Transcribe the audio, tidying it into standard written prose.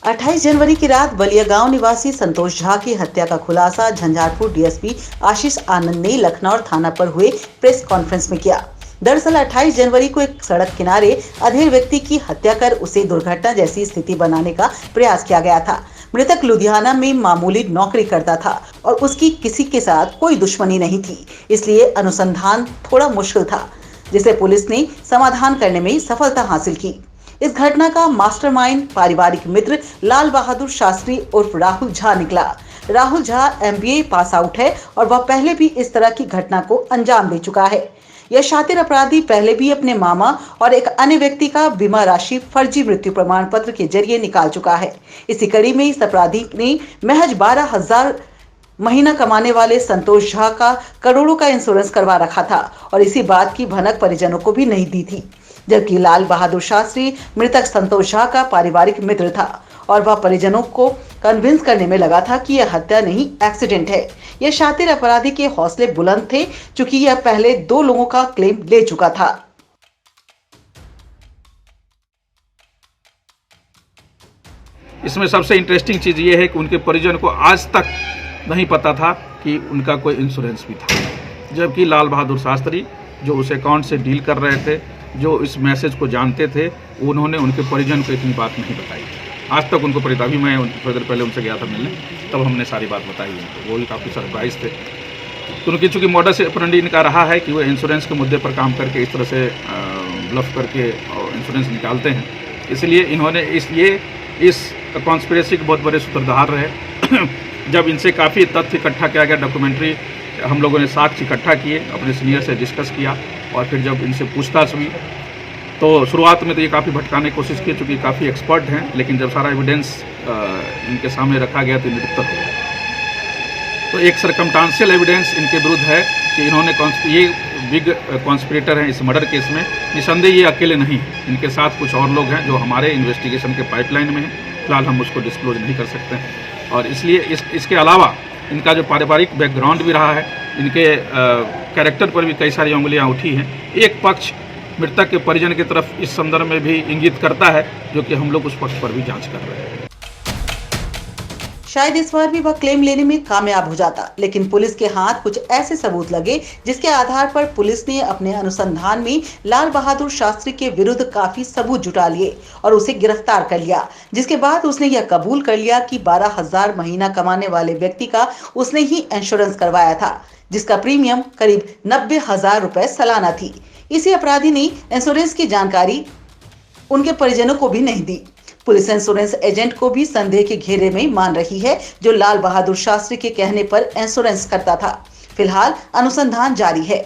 28 जनवरी की रात बलिया गांव निवासी संतोष झा की हत्या का खुलासा झंझारपुर डीएसपी आशीष आनंद ने लखनऊ थाना पर हुए प्रेस कॉन्फ्रेंस में किया। दरअसल 28 जनवरी को एक सड़क किनारे अधेड़ व्यक्ति की हत्या कर उसे दुर्घटना जैसी स्थिति बनाने का प्रयास किया गया था। मृतक लुधियाना में मामूली नौकरी करता था और उसकी किसी के साथ कोई दुश्मनी नहीं थी, इसलिए अनुसंधान थोड़ा मुश्किल था, जिसे पुलिस ने समाधान करने में सफलता हासिल की। इस घटना का मास्टरमाइंड पारिवारिक मित्र लाल बहादुर शास्त्री उर्फ राहुल झा निकला। Rahul Jha MBA pass out है और वह पहले भी इस तरह की घटना को अंजाम दे चुका है। यह शातिर अपराधी पहले भी अपने मामा और एक अन्य व्यक्ति का बीमा राशि फर्जी मृत्यु प्रमाण पत्र के जरिए निकाल चुका है। इसी कड़ी में इस अपराधी ने महज 12,000 महीना कमाने वाले संतोष झा का करोड़ों का इंश्योरेंस करवा रखा था और इसी बात की भनक परिजनों को भी नहीं दी थी। जबकि लाल बहादुर शास्त्री मृतक संतोष झा का पारिवारिक मित्र था और वह परिजनों को कन्विंस करने में लगा था कि यह हत्या नहीं, एक्सीडेंट है। यह शातिर अपराधी के हौसले बुलंद थे, चूंकि यह पहले 2 लोगों का क्लेम ले चुका था। इसमें सबसे इंटरेस्टिंग चीज ये है कि उनके परिजन को आज तक नहीं पता था कि उनका कोई इंश्योरेंस भी था, जबकि लाल बहादुर शास्त्री जो उस अकाउंट से डील कर रहे थे, जो इस मैसेज को जानते थे, उन्होंने उनके परिजन को इतनी बात नहीं बताई आज तक। उनको पता, अभी मैं थोड़ी देर पहले उनसे गया था मिलने, तब हमने सारी बात बताई उनको, वो भी काफ़ी सरप्राइज थे। तो उनकी चूँकि मॉडस ऑपरेंडी इनका रहा है कि वो इंश्योरेंस के मुद्दे पर काम करके इस तरह से ब्लफ करके और इंश्योरेंस निकालते हैं, इसलिए इन्होंने इस कॉन्स्पिरेसी के बहुत बड़े सूत्रधार रहे। जब इनसे काफ़ी तथ्य इकट्ठा किया गया, डॉक्यूमेंट्री हम लोगों ने साक्ष्य इकट्ठा किए, अपने सीनियर से डिस्कस किया और फिर जब इनसे पूछताछ हुई तो शुरुआत में तो ये काफ़ी भटकाने की कोशिश की, चूँकि काफ़ी एक्सपर्ट हैं, लेकिन जब सारा एविडेंस इनके सामने रखा गया तो निरुत्तर हो गया। तो एक सर्कमस्टेंशियल एविडेंस इनके विरुद्ध है कि इन्होंने ये बिग कॉन्स्पिरेटर हैं इस मर्डर केस में। निसंदेह ये अकेले नहीं, इनके साथ कुछ और लोग हैं जो हमारे इन्वेस्टिगेशन के पाइपलाइन में हैं। फिलहाल हम उसको डिस्क्लोज नहीं कर सकते हैं और इसलिए इसके अलावा इनका जो पारिवारिक बैकग्राउंड भी रहा है, इनके कैरेक्टर पर भी कई सारी उंगलियां उठी हैं। एक पक्ष मृतक के परिजन की तरफ इस संदर्भ में भी इंगित करता है, जो कि हम लोग उस पक्ष पर भी जांच कर रहे हैं। शायद इस बार भी वह क्लेम लेने में कामयाब हो जाता, लेकिन पुलिस के हाथ कुछ ऐसे सबूत लगे जिसके आधार पर पुलिस ने अपने अनुसंधान में लाल बहादुर शास्त्री के विरुद्ध काफी सबूत जुटा लिए और उसे गिरफ्तार कर लिया, जिसके बाद उसने यह कबूल कर लिया कि 12,000 महीना कमाने वाले व्यक्ति का उसने ही इंश्योरेंस करवाया था, जिसका प्रीमियम करीब 90,000 रुपए सालाना थी। इसी अपराधी ने इंश्योरेंस की जानकारी उनके परिजनों को भी नहीं दी। पुलिस इंश्योरेंस एजेंट को भी संदेह के घेरे में मान रही है, जो लाल बहादुर शास्त्री के कहने पर इंश्योरेंस करता था। फिलहाल अनुसंधान जारी है।